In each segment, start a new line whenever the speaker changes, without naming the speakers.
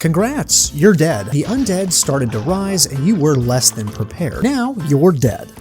Congrats, you're dead. The undead started to rise and you were less than prepared. Now you're dead.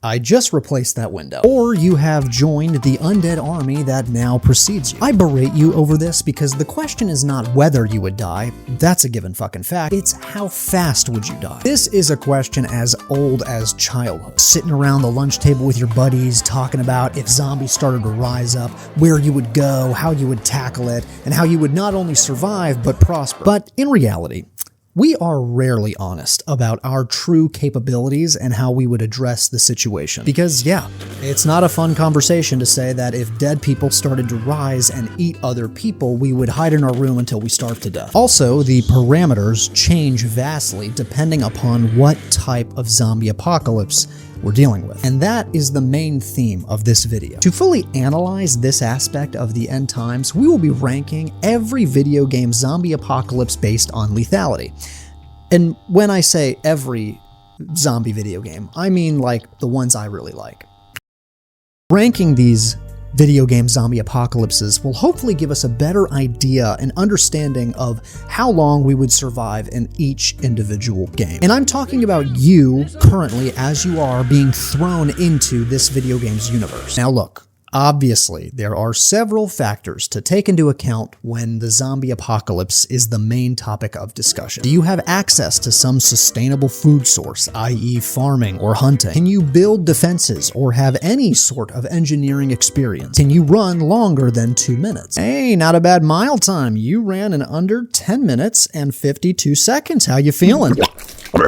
I just replaced that window. Or you have joined the undead army that now precedes you. I berate you over this because the question is not whether you would die, that's a given fucking fact, it's how fast would you die. This is a question as old as childhood. Sitting around the lunch table with your buddies talking about if zombies started to rise up, where you would go, how you would tackle it, and how you would not only survive but prosper. But in reality, we are rarely honest about our true capabilities and how we would address the situation. Because yeah, it's not a fun conversation to say that if dead people started to rise and eat other people, we would hide in our room until we starved to death. Also, the parameters change vastly depending upon what type of zombie apocalypse we're dealing with. And that is the main theme of this video. To fully analyze this aspect of the end times, we will be ranking every video game zombie apocalypse based on lethality. And when I say every zombie video game, I mean like the ones I really like. Ranking these video game zombie apocalypses will hopefully give us a better idea and understanding of how long we would survive in each individual game. And I'm talking about you currently as you are being thrown into this video game's universe. Now look, obviously there are several factors to take into account when the zombie apocalypse is the main topic of discussion. Do you have access to some sustainable food source, i.e. farming or hunting? Can you build defenses or have any sort of engineering experience? Can you run longer than 2 minutes? Hey, not a bad mile time. You ran in under 10 minutes and 52 seconds. How you feeling?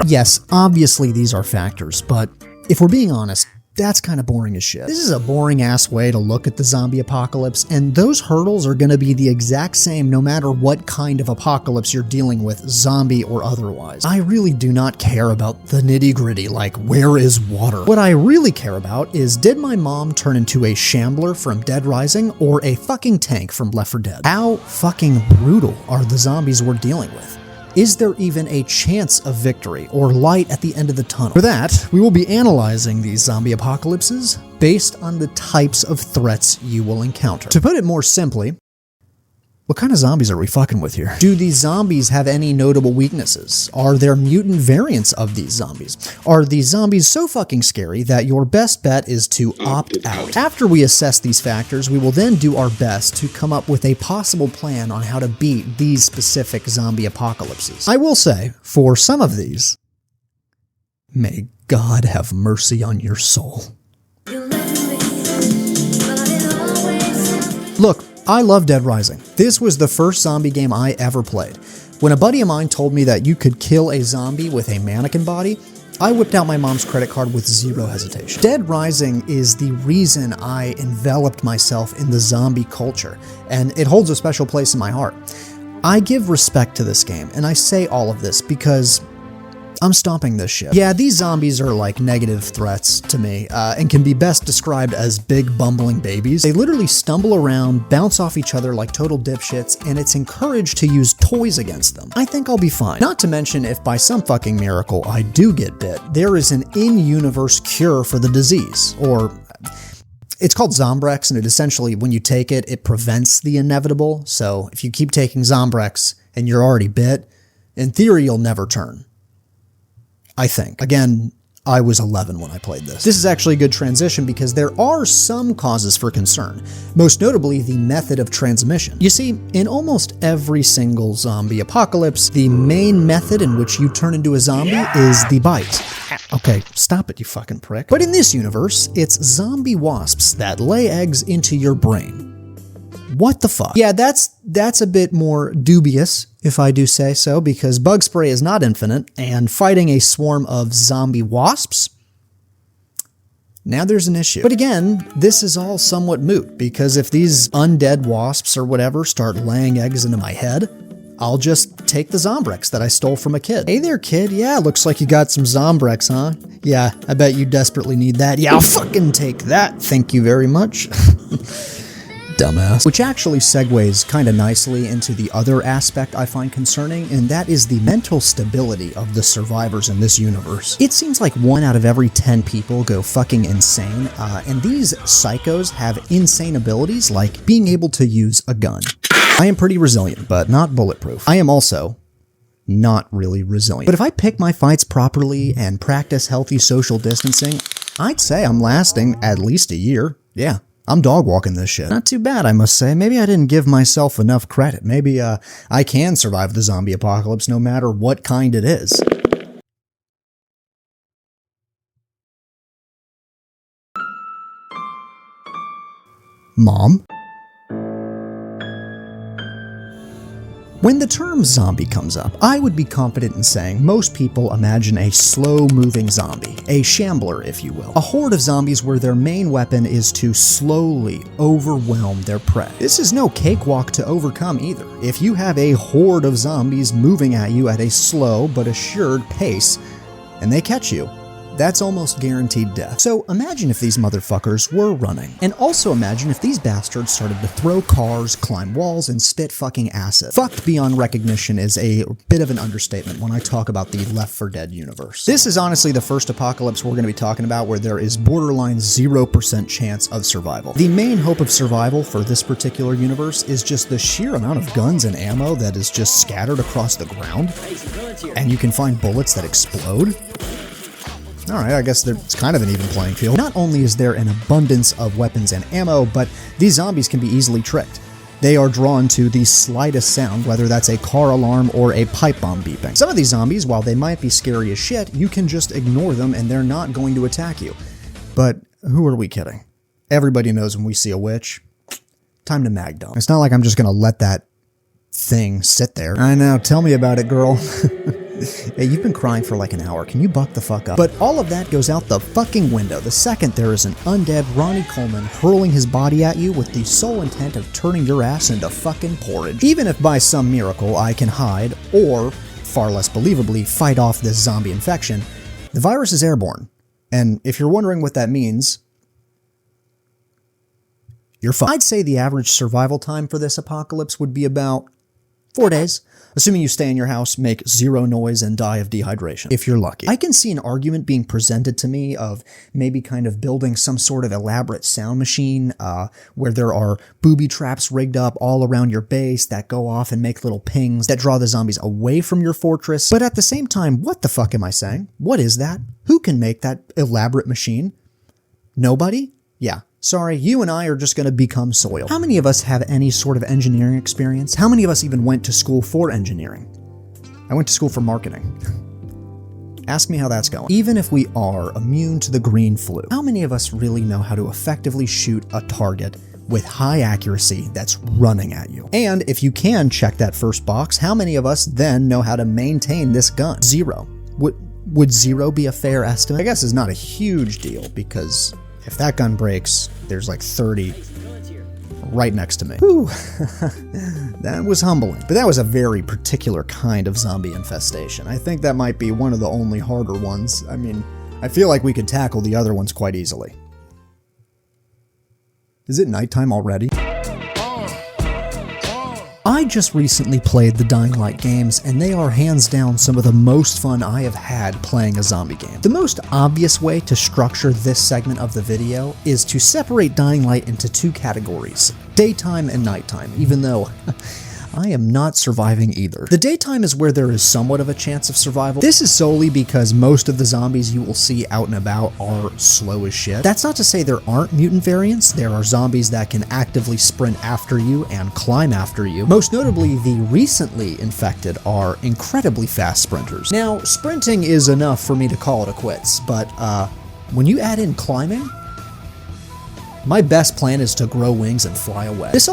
Yes, obviously these are factors, but if we're being honest, that's kind of boring as shit. This is a boring ass way to look at the zombie apocalypse, and those hurdles are going to be the exact same no matter what kind of apocalypse you're dealing with, zombie or otherwise. I really do not care about the nitty-gritty, like where is water? What I really care about is, did my mom turn into a shambler from Dead Rising or a fucking tank from Left 4 Dead? How fucking brutal are the zombies we're dealing with? Is there even a chance of victory or light at the end of the tunnel? For that, we will be analyzing these zombie apocalypses based on the types of threats you will encounter. To put it more simply, what kind of zombies are we fucking with here? Do these zombies have any notable weaknesses? Are there mutant variants of these zombies? Are these zombies so fucking scary that your best bet is to opt out? After we assess these factors, we will then do our best to come up with a possible plan on how to beat these specific zombie apocalypses. I will say, for some of these, may God have mercy on your soul. Look, I love Dead Rising. This was the first zombie game I ever played. When a buddy of mine told me that you could kill a zombie with a mannequin body, I whipped out my mom's credit card with zero hesitation. Dead Rising is the reason I enveloped myself in the zombie culture, and it holds a special place in my heart. I give respect to this game, and I say all of this because I'm stomping this shit. Yeah, these zombies are like negative threats to me, and can be best described as big bumbling babies. They literally stumble around, bounce off each other like total dipshits, and it's encouraged to use toys against them. I think I'll be fine. Not to mention, if by some fucking miracle I do get bit, there is an in-universe cure for the disease, or it's called Zombrex, and it essentially, when you take it, it prevents the inevitable. So if you keep taking Zombrex and you're already bit, in theory you'll never turn. I think. Again, I was 11 when I played this. This is actually a good transition because there are some causes for concern, most notably the method of transmission. You see, in almost every single zombie apocalypse, the main method in which you turn into a zombie is the bite. Okay, stop it, you fucking prick. But in this universe, it's zombie wasps that lay eggs into your brain. What the fuck? Yeah, that's a bit more dubious, if I do say so, because bug spray is not infinite, and fighting a swarm of zombie wasps? Now there's an issue. But again, this is all somewhat moot, because if these undead wasps or whatever start laying eggs into my head, I'll just take the Zombrex that I stole from a kid. Hey there, kid. Yeah, looks like you got some Zombrex, huh? Yeah, I bet you desperately need that. Yeah, I'll fucking take that. Thank you very much. Dumbass. Which actually segues kind of nicely into the other aspect I find concerning, and that is the mental stability of the survivors in this universe. It seems like 1 out of every 10 people go fucking insane, and these psychos have insane abilities like being able to use a gun. I am pretty resilient, but not bulletproof. I am also not really resilient. But if I pick my fights properly and practice healthy social distancing, I'd say I'm lasting at least a year. Yeah, I'm dog walking this shit. Not too bad, I must say. Maybe I didn't give myself enough credit. Maybe I can survive the zombie apocalypse no matter what kind it is. Mom? When the term zombie comes up, I would be confident in saying most people imagine a slow-moving zombie, a shambler, if you will. A horde of zombies where their main weapon is to slowly overwhelm their prey. This is no cakewalk to overcome either. If you have a horde of zombies moving at you at a slow but assured pace, and they catch you, that's almost guaranteed death. So imagine if these motherfuckers were running. And also imagine if these bastards started to throw cars, climb walls, and spit fucking acid. Fucked beyond recognition is a bit of an understatement when I talk about the Left 4 Dead universe. This is honestly the first apocalypse we're going to be talking about where there is borderline 0% chance of survival. The main hope of survival for this particular universe is just the sheer amount of guns and ammo that is just scattered across the ground. And you can find bullets that explode. Alright, I guess it's kind of an even playing field. Not only is there an abundance of weapons and ammo, but these zombies can be easily tricked. They are drawn to the slightest sound, whether that's a car alarm or a pipe bomb beeping. Some of these zombies, while they might be scary as shit, you can just ignore them and they're not going to attack you. But who are we kidding? Everybody knows when we see a witch, time to mag dump. It's not like I'm just gonna let that thing sit there. I know, tell me about it, girl. Hey, you've been crying for like an hour. Can you buck the fuck up? But all of that goes out the fucking window the second there is an undead Ronnie Coleman hurling his body at you with the sole intent of turning your ass into fucking porridge. Even if by some miracle I can hide, or, far less believably, fight off this zombie infection, the virus is airborne. And if you're wondering what that means, you're fine. I'd say the average survival time for this apocalypse would be about 4 days. Assuming you stay in your house, make zero noise, and die of dehydration, if you're lucky. I can see an argument being presented to me of maybe kind of building some sort of elaborate sound machine where there are booby traps rigged up all around your base that go off and make little pings that draw the zombies away from your fortress. But at the same time, what the fuck am I saying? What is that? Who can make that elaborate machine? Nobody? Yeah. Sorry, you and I are just going to become soil. How many of us have any sort of engineering experience? How many of us even went to school for engineering? I went to school for marketing. Ask me how that's going. Even if we are immune to the green flu, how many of us really know how to effectively shoot a target with high accuracy that's running at you? And if you can check that first box, how many of us then know how to maintain this gun? Zero. Would zero be a fair estimate? I guess it's not a huge deal because if that gun breaks, there's like 30 right next to me. Whew. That was humbling. But that was a very particular kind of zombie infestation. I think that might be one of the only harder ones. I mean, I feel like we could tackle the other ones quite easily. Is it nighttime already? I just recently played the Dying Light games, and they are hands down some of the most fun I have had playing a zombie game. The most obvious way to structure this segment of the video is to separate Dying Light into two categories, daytime and nighttime, even though I am not surviving either. The daytime is where there is somewhat of a chance of survival. This is solely because most of the zombies you will see out and about are slow as shit. That's not to say there aren't mutant variants. There are zombies that can actively sprint after you and climb after you. Most notably, the recently infected are incredibly fast sprinters. Now, sprinting is enough for me to call it a quits, but when you add in climbing, my best plan is to grow wings and fly away. This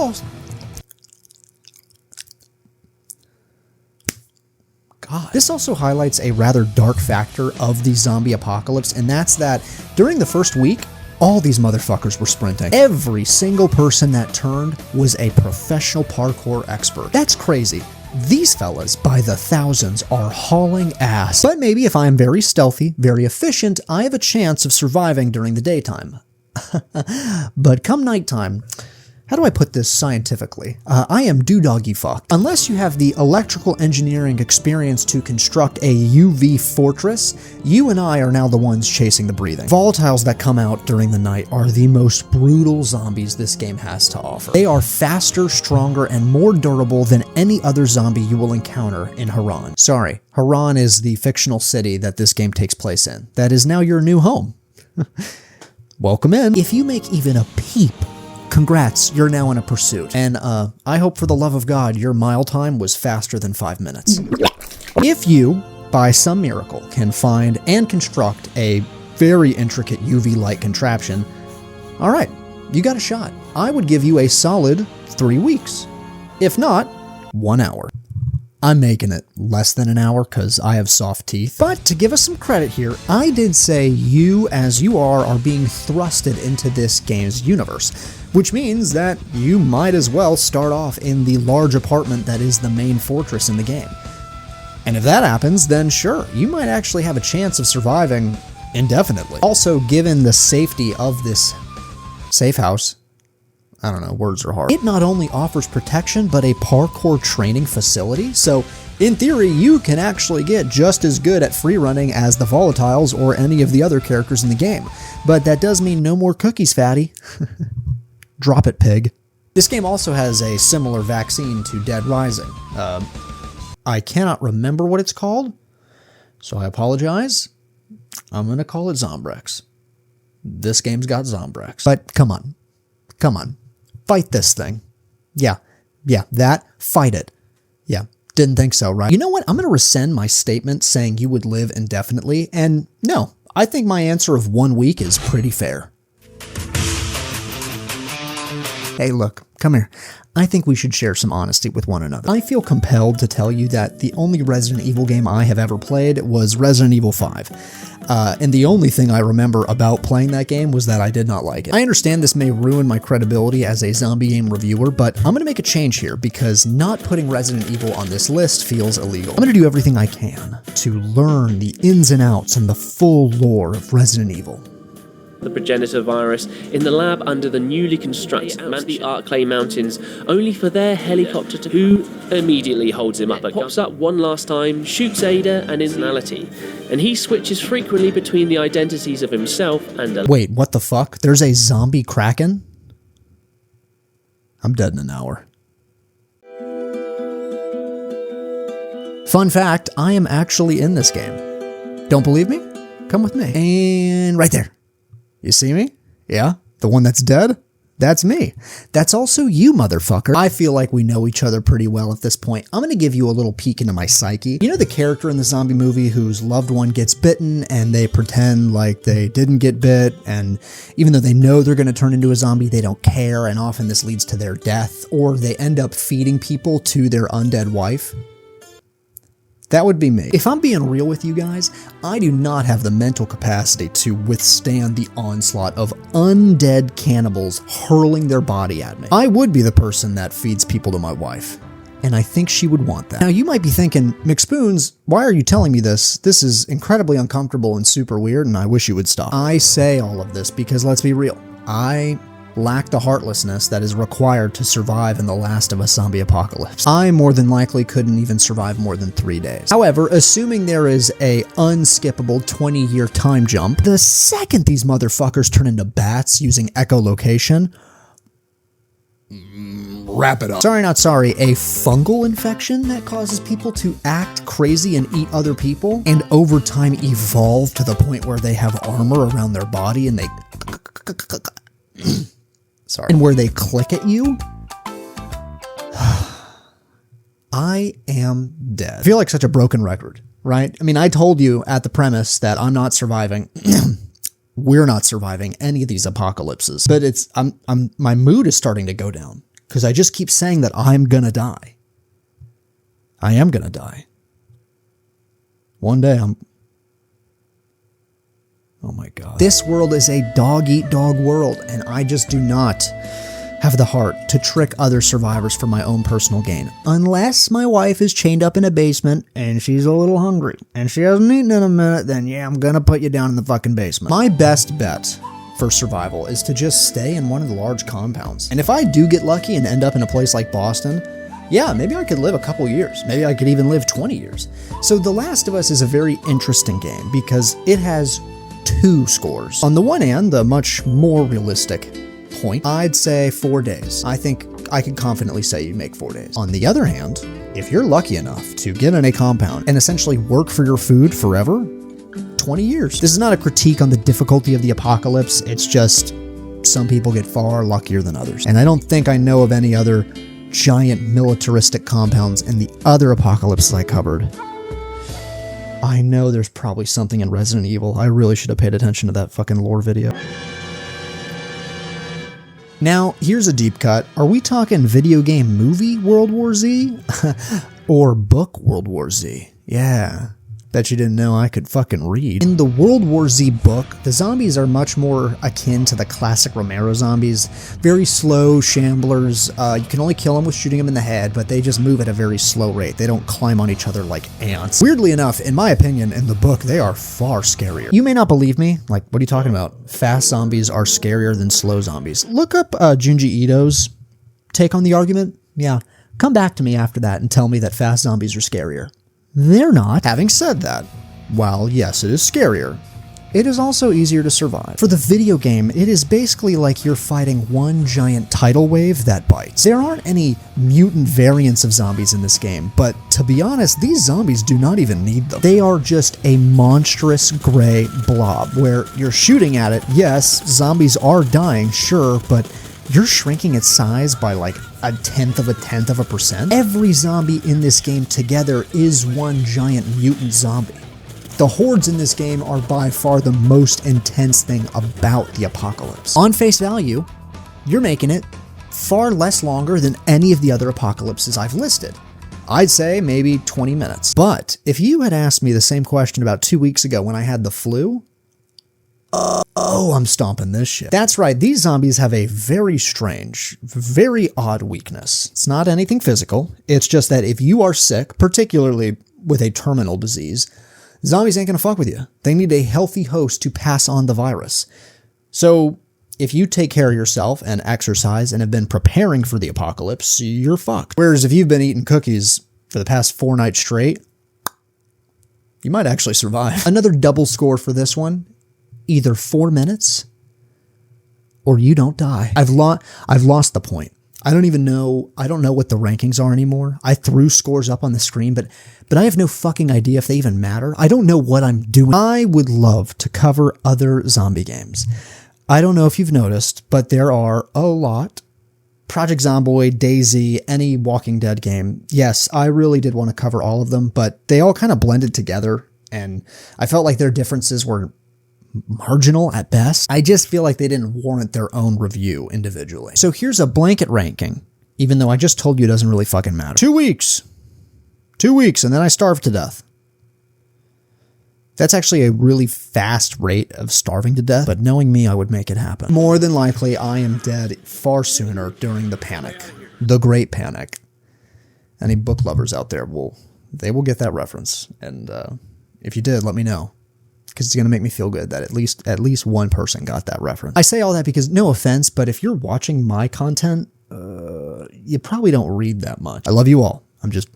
also highlights a rather dark factor of the zombie apocalypse, and that's that during the first week, all these motherfuckers were sprinting. Every single person that turned was a professional parkour expert. That's crazy. These fellas, by the thousands, are hauling ass. But maybe if I am very stealthy, very efficient, I have a chance of surviving during the daytime. But come nighttime, How do I put this scientifically? I am doo-doggy fucked. Unless you have the electrical engineering experience to construct a UV fortress, you and I are now the ones chasing the breathing. Volatiles that come out during the night are the most brutal zombies this game has to offer. They are faster, stronger, and more durable than any other zombie you will encounter in Haran. Sorry, Haran is the fictional city that this game takes place in. That is now your new home. Welcome in. If you make even a peep, congrats, you're now in a pursuit. And I hope for the love of God your mile time was faster than 5 minutes. If you, by some miracle, can find and construct a very intricate UV light contraption, all right, you got a shot. I would give you a solid 3 weeks. If not, 1 hour. I'm making it less than an hour because I have soft teeth. But to give us some credit here, I did say you, as you are being thrusted into this game's universe, which means that you might as well start off in the large apartment that is the main fortress in the game. And if that happens, then sure, you might actually have a chance of surviving indefinitely. Also, given the safety of this safe house, I don't know, words are hard. It not only offers protection, but a parkour training facility. So, in theory, you can actually get just as good at free running as the Volatiles or any of the other characters in the game. But that does mean no more cookies, fatty. Drop it, pig. This game also has a similar vaccine to Dead Rising. I cannot remember what it's called, so I apologize. I'm gonna call it Zombrex. This game's got Zombrex. But come on. Come on. Fight this thing. Yeah, fight it. Yeah, didn't think so, right? You know what? I'm going to rescind my statement saying you would live indefinitely, and no, I think my answer of 1 week is pretty fair. Hey, look, come here. I think we should share some honesty with one another. I feel compelled to tell you that the only Resident Evil game I have ever played was Resident Evil 5. And the only thing I remember about playing that game was that I did not like it. I understand this may ruin my credibility as a zombie game reviewer, but I'm going to make a change here because not putting Resident Evil on this list feels illegal. I'm going to do everything I can to learn the ins and outs and the full lore of Resident Evil.
The progenitor virus in the lab under the newly constructed the Arc Clay Mountains, only for their helicopter to who immediately holds him up. Pops up one last time, shoots Ada and his personality, and he switches frequently between the identities of himself and a...
Wait, what the fuck? There's a zombie Kraken? I'm dead in an hour. Fun fact, I am actually in this game. Don't believe me? Come with me. And right there. You see me? Yeah? The one that's dead? That's me. That's also you, motherfucker. I feel like we know each other pretty well at this point. I'm gonna give you a little peek into my psyche. You know the character in the zombie movie whose loved one gets bitten and they pretend like they didn't get bit, and even though they know they're gonna turn into a zombie, they don't care, and often this leads to their death, or they end up feeding people to their undead wife? That would be me. If I'm being real with you guys, I do not have the mental capacity to withstand the onslaught of undead cannibals hurling their body at me. I would be the person that feeds people to my wife, and I think she would want that. Now you might be thinking, McSpoons, why are you telling me this? This is incredibly uncomfortable and super weird, and I wish you would stop. I say all of this because let's be real, I lack the heartlessness that is required to survive in the Last of Us zombie apocalypse. I more than likely couldn't even survive more than 3 days. However, assuming there is a unskippable 20-year time jump, the second these motherfuckers turn into bats using echolocation, wrap it up. Sorry, not sorry, a fungal infection that causes people to act crazy and eat other people, and over time evolve to the point where they have armor around their body and they sorry. And where they click at you, I am dead. I feel like such a broken record, right? I mean, I told you at the premise that I'm not surviving. We're not surviving any of these apocalypses, but my mood is starting to go down because I just keep saying that I'm gonna die. I am gonna die. One day oh my God. This world is a dog-eat-dog world, and I just do not have the heart to trick other survivors for my own personal gain. Unless my wife is chained up in a basement, and she's a little hungry, and she hasn't eaten in a minute, then yeah, I'm gonna put you down in the fucking basement. My best bet for survival is to just stay in one of the large compounds. And if I do get lucky and end up in a place like Boston, yeah, maybe I could live a couple years. Maybe I could even live 20 years. So The Last of Us is a very interesting game because it has two scores. On the one hand, the much more realistic point, I'd say 4 days. I think I can confidently say you make 4 days. On the other hand, if you're lucky enough to get in a compound and essentially work for your food forever, 20 years. This is not a critique on the difficulty of the apocalypse. It's just some people get far luckier than others. And I don't think I know of any other giant militaristic compounds in the other apocalypses I covered. I know there's probably something in Resident Evil. I really should have paid attention to that fucking lore video. Now, here's a deep cut. Are we talking video game movie World War Z? Or book World War Z? Yeah. Bet you didn't know I could fucking read. In the World War Z book, the zombies are much more akin to the classic Romero zombies. Very slow shamblers. You can only kill them with shooting them in the head, but they just move at a very slow rate. They don't climb on each other like ants. Weirdly enough, in my opinion, in the book, they are far scarier. You may not believe me. Like, what are you talking about? Fast zombies are scarier than slow zombies. Look up Junji Ito's take on the argument. Yeah, come back to me after that and tell me that fast zombies are scarier. They're not. Having said that, while yes, it is scarier, it is also easier to survive. For the video game, it is basically like you're fighting one giant tidal wave that bites. There aren't any mutant variants of zombies in this game, but to be honest, these zombies do not even need them. They are just a monstrous gray blob where you're shooting at it. Yes, zombies are dying, sure, but you're shrinking its size by like a tenth of a percent. Every zombie in this game together is one giant mutant zombie. The hordes in this game are by far the most intense thing about the apocalypse. On face value, you're making it far less longer than any of the other apocalypses I've listed. I'd say maybe 20 minutes. But if you had asked me the same question about 2 weeks ago when I had the flu, oh, I'm stomping this shit. That's right, these zombies have a very strange, very odd weakness. It's not anything physical, it's just that if you are sick, particularly with a terminal disease, zombies ain't gonna fuck with you. They need a healthy host to pass on the virus. So if you take care of yourself and exercise and have been preparing for the apocalypse, you're fucked. Whereas if you've been eating cookies for the past 4 nights straight, you might actually survive. Another double score for this one. Either 4 minutes or you don't die. I've lost the point. I don't know what the rankings are anymore. I threw scores up on the screen, but I have no fucking idea if they even matter. I don't know what I'm doing. I would love to cover other zombie games. I don't know if you've noticed, but there are a lot. Project Zomboid, Dayz, any Walking Dead game. Yes, I really did want to cover all of them, but they all kind of blended together, and I felt like their differences were marginal at best. I just feel like they didn't warrant their own review individually. So here's a blanket ranking, even though I just told you it doesn't really fucking matter. 2 weeks. 2 weeks, and then I starved to death. That's actually a really fast rate of starving to death, but knowing me, I would make it happen. More than likely, I am dead far sooner during the panic. The Great Panic. Any book lovers out there will get that reference. And if you did, let me know. Because it's going to make me feel good that at least one person got that reference. I say all that because, no offense, but if you're watching my content, you probably don't read that much. I love you all. I'm just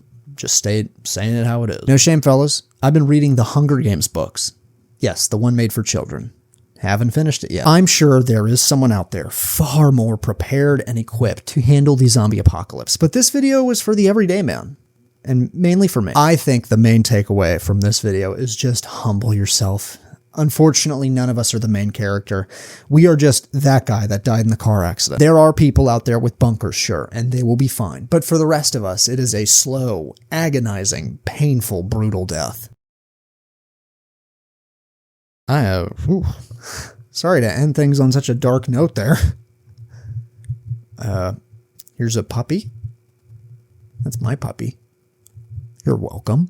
saying it how it is. No shame, fellas. I've been reading the Hunger Games books. Yes, the one made for children. Haven't finished it yet. I'm sure there is someone out there far more prepared and equipped to handle the zombie apocalypse, but this video was for the everyday man. And mainly for me. I think the main takeaway from this video is just humble yourself. Unfortunately, none of us are the main character. We are just that guy that died in the car accident. There are people out there with bunkers, sure, and they will be fine. But for the rest of us, it is a slow, agonizing, painful, brutal death. Sorry to end things on such a dark note there. Here's a puppy. That's my puppy. You're welcome.